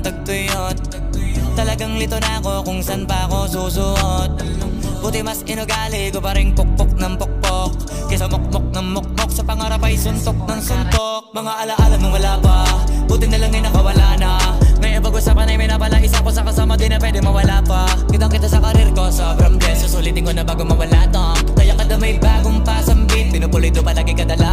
tagtuyot. Talagang lito na ako kung san pa ako susuot. Buti mas inugali ko pa rin pukpok ng pukpok kesa mukmok ng mukmok, sa pangarap ay suntok ng suntok. Mga alaala nung wala pa, buti na lang ay nakawala na. Ngayon pag-usapan ay may napala, isa ko sa kasama din na pwede mawala pa. Kitang kita sa karir ko, sobrang bless. Susulitin ko na bago mawala to. Kaya kada may bagong pasambit, pinupulido palagi kadala.